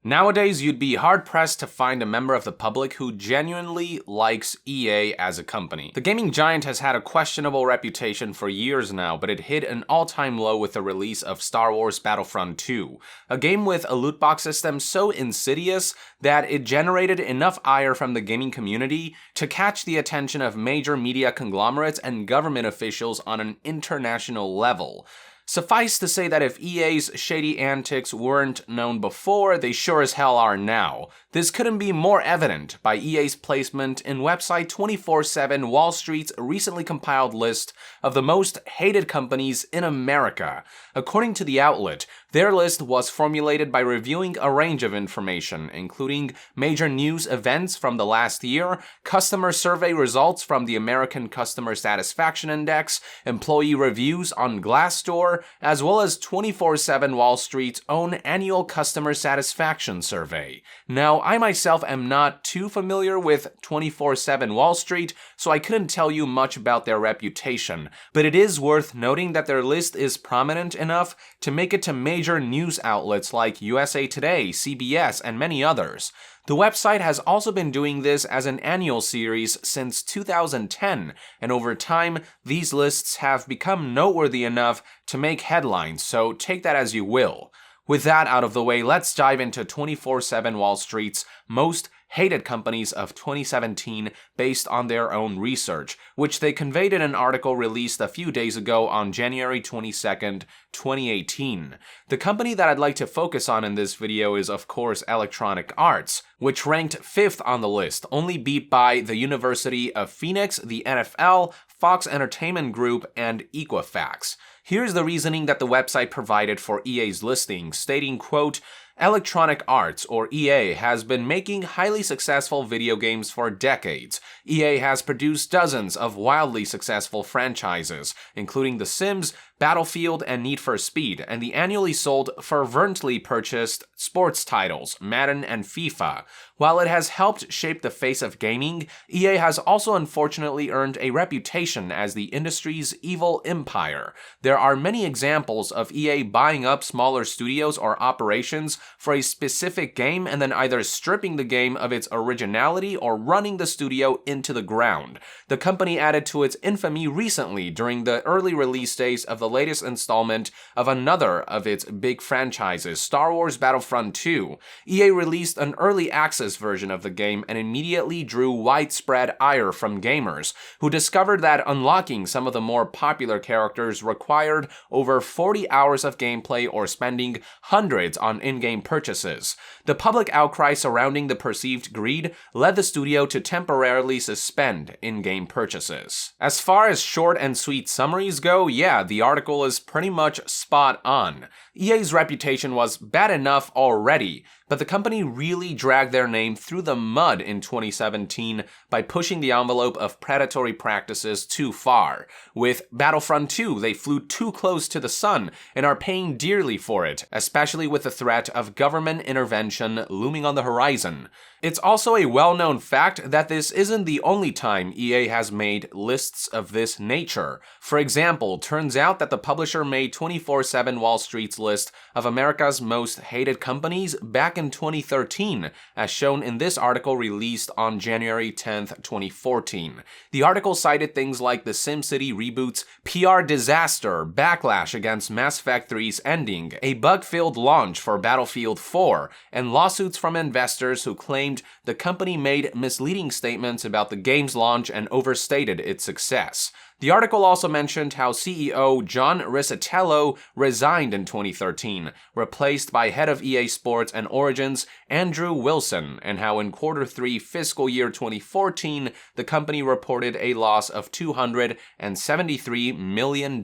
Nowadays, you'd be hard-pressed to find a member of the public who genuinely likes EA as a company. The gaming giant has had a questionable reputation for years now, but it hit an all-time low with the release of Star Wars Battlefront 2, a game with a loot box system so insidious that it generated enough ire from the gaming community to catch the attention of major media conglomerates and government officials on an international level. Suffice to say that if EA's shady antics weren't known before, they sure as hell are now. This couldn't be more evident by EA's placement in website 24/7 Wall Street's recently compiled list of the most hated companies in America. According to the outlet, their list was formulated by reviewing a range of information, including major news events from the last year, customer survey results from the American Customer Satisfaction Index, employee reviews on Glassdoor, as well as 24/7 Wall Street's own annual customer satisfaction survey. Now, I myself am not too familiar with 24/7 Wall Street, so I couldn't tell you much about their reputation, but it is worth noting that their list is prominent enough to make it to major news outlets like USA Today, CBS, and many others. The website has also been doing this as an annual series since 2010, and over time, these lists have become noteworthy enough to make headlines, so take that as you will. With that out of the way, let's dive into 24/7 Wall Street's most hated companies of 2017 based on their own research, which they conveyed in an article released a few days ago on January 22nd, 2018. The company that I'd like to focus on in this video is, of course, Electronic Arts, which ranked 5th on the list, only beat by the University of Phoenix, the NFL, Fox Entertainment Group, and Equifax. Here's the reasoning that the website provided for EA's listing, stating, quote, Electronic Arts, or EA, has been making highly successful video games for decades. EA has produced dozens of wildly successful franchises, including The Sims, Battlefield, and Need for Speed, and the annually sold, fervently purchased sports titles, Madden and FIFA. While it has helped shape the face of gaming, EA has also unfortunately earned a reputation as the industry's evil empire. There are many examples of EA buying up smaller studios or operations for a specific game and then either stripping the game of its originality or running the studio into the ground. The company added to its infamy recently during the early release days of the latest installment of another of its big franchises, Star Wars Battlefront 2. EA released an early access version of the game and immediately drew widespread ire from gamers, who discovered that unlocking some of the more popular characters required over 40 hours of gameplay or spending hundreds on in-game purchases. The public outcry surrounding the perceived greed led the studio to temporarily suspend in-game purchases. As far as short and sweet summaries go, yeah, the article is pretty much spot on. EA's reputation was bad enough already, but the company really dragged their name through the mud in 2017 by pushing the envelope of predatory practices too far. With Battlefront 2, they flew too close to the sun and are paying dearly for it, especially with the threat of government intervention looming on the horizon. It's also a well-known fact that this isn't the only time EA has made lists of this nature. For example, turns out that the publisher made 24/7 Wall Street's list of America's most hated companies back in 2013, as shown in this article released on January 10th, 2014. The article cited things like the SimCity reboot's PR disaster, backlash against Mass Effect 3's ending, a bug-filled launch for Battlefield 4, and lawsuits from investors who claimed the company made misleading statements about the game's launch and overstated its success. The article also mentioned how CEO John Riccitiello resigned in 2013, replaced by head of EA Sports and Origins Andrew Wilson, and how in Q3 fiscal year 2014, the company reported a loss of $273 million.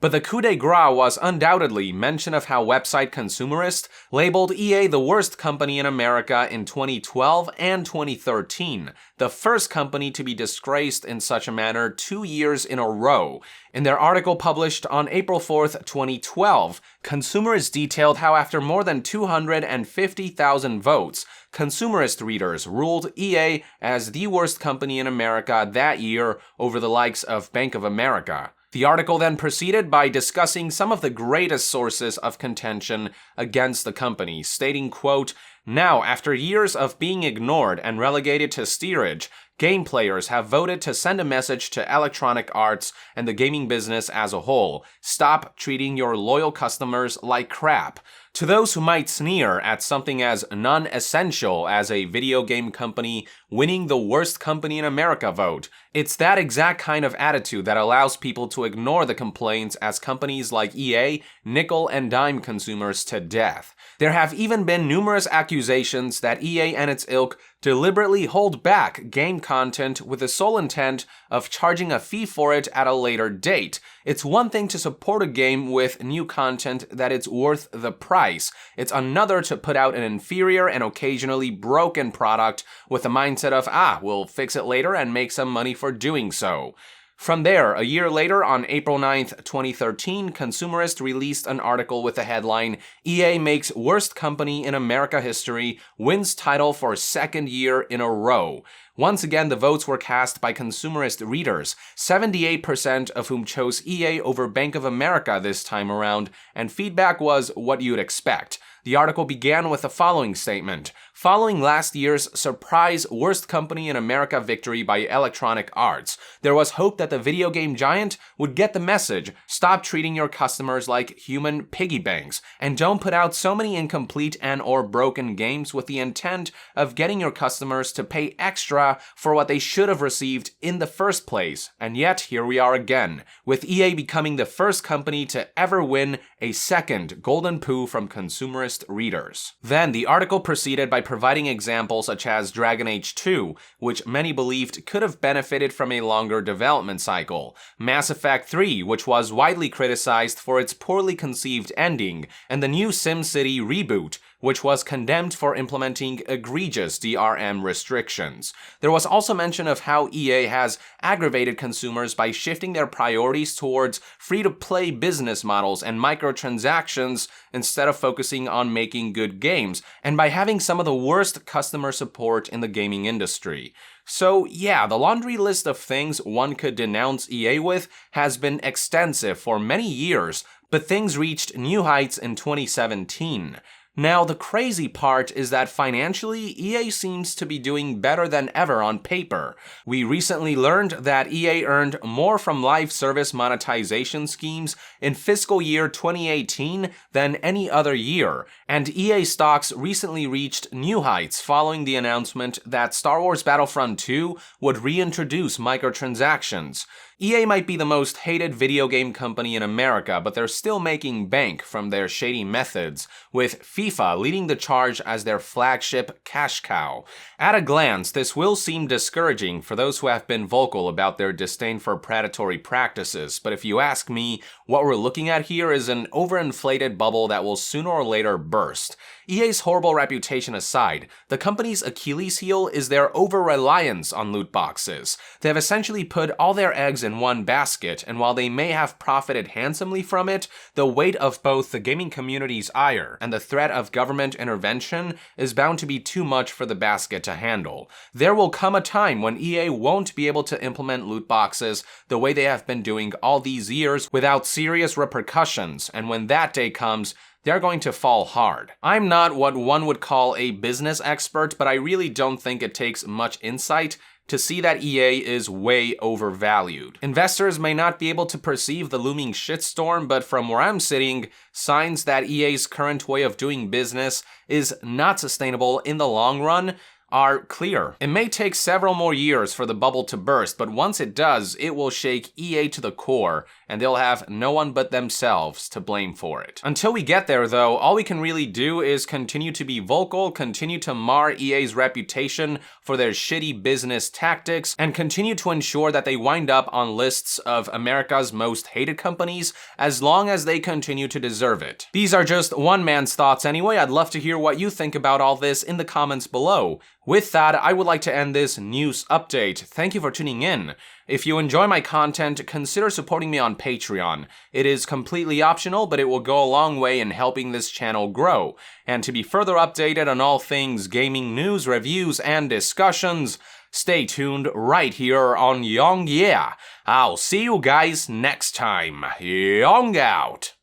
But the coup de grace was undoubtedly mention of how website Consumerist labeled EA the worst company in America in 2012 and 2013, the first company to be disgraced in such a manner 2 years in a row. In their article published on April 4th, 2012, Consumerist detailed how after more than 250,000 votes, Consumerist readers ruled EA as the worst company in America that year over the likes of Bank of America. The article then proceeded by discussing some of the greatest sources of contention against the company, stating, quote, "Now, after years of being ignored and relegated to steerage, game players have voted to send a message to Electronic Arts and the gaming business as a whole. Stop treating your loyal customers like crap. To those who might sneer at something as non-essential as a video game company winning the worst company in America vote, it's that exact kind of attitude that allows people to ignore the complaints as companies like EA nickel and dime consumers to death. There have even been numerous accusations that EA and its ilk deliberately hold back game content with the sole intent of charging a fee for it at a later date. It's one thing to support a game with new content that it's worth the price. It's another to put out an inferior and occasionally broken product with the mindset of, we'll fix it later and make some money for doing so." From there, a year later, on April 9th, 2013, Consumerist released an article with the headline, "EA makes worst company in America history, wins title for second year in a row." Once again, the votes were cast by Consumerist readers, 78% of whom chose EA over Bank of America this time around, and feedback was what you'd expect. The article began with the following statement. Following last year's surprise worst company in America victory by Electronic Arts, there was hope that the video game giant would get the message, stop treating your customers like human piggy banks, and don't put out so many incomplete and or broken games with the intent of getting your customers to pay extra for what they should have received in the first place. And yet, here we are again, with EA becoming the first company to ever win a second Golden Poo from Consumerist readers. Then, the article proceeded by providing examples such as Dragon Age 2, which many believed could have benefited from a longer development cycle, Mass Effect 3, which was widely criticized for its poorly conceived ending, and the new SimCity reboot, which was condemned for implementing egregious DRM restrictions. There was also mention of how EA has aggravated consumers by shifting their priorities towards free-to-play business models and microtransactions instead of focusing on making good games, and by having some of the worst customer support in the gaming industry. So yeah, the laundry list of things one could denounce EA with has been extensive for many years, but things reached new heights in 2017. Now, the crazy part is that financially, EA seems to be doing better than ever on paper. We recently learned that EA earned more from live service monetization schemes in fiscal year 2018 than any other year, and EA stocks recently reached new heights following the announcement that Star Wars Battlefront 2 would reintroduce microtransactions. EA might be the most hated video game company in America, but they're still making bank from their shady methods, with FIFA leading the charge as their flagship cash cow. At a glance, this will seem discouraging for those who have been vocal about their disdain for predatory practices, but if you ask me, what we're looking at here is an overinflated bubble that will sooner or later burst. EA's horrible reputation aside, the company's Achilles heel is their over-reliance on loot boxes. They have essentially put all their eggs in one basket, and while they may have profited handsomely from it, the weight of both the gaming community's ire and the threat of government intervention is bound to be too much for the basket to handle. There will come a time when EA won't be able to implement loot boxes the way they have been doing all these years without serious repercussions, and when that day comes, they're going to fall hard. I'm not what one would call a business expert, but I really don't think it takes much insight to see that EA is way overvalued. Investors may not be able to perceive the looming shitstorm, but from where I'm sitting, signs that EA's current way of doing business is not sustainable in the long run are clear. It may take several more years for the bubble to burst, but once it does, it will shake EA to the core, and they'll have no one but themselves to blame for it. Until we get there, though, all we can really do is continue to be vocal, continue to mar EA's reputation for their shitty business tactics, and continue to ensure that they wind up on lists of America's most hated companies as long as they continue to deserve it. These are just one man's thoughts anyway. I'd love to hear what you think about all this in the comments below. With that, I would like to end this news update. Thank you for tuning in. If you enjoy my content, consider supporting me on Patreon. It is completely optional, but it will go a long way in helping this channel grow. And to be further updated on all things gaming news, reviews, and discussions, Stay tuned right here on Young Yeah. I'll see you guys next time. Young out!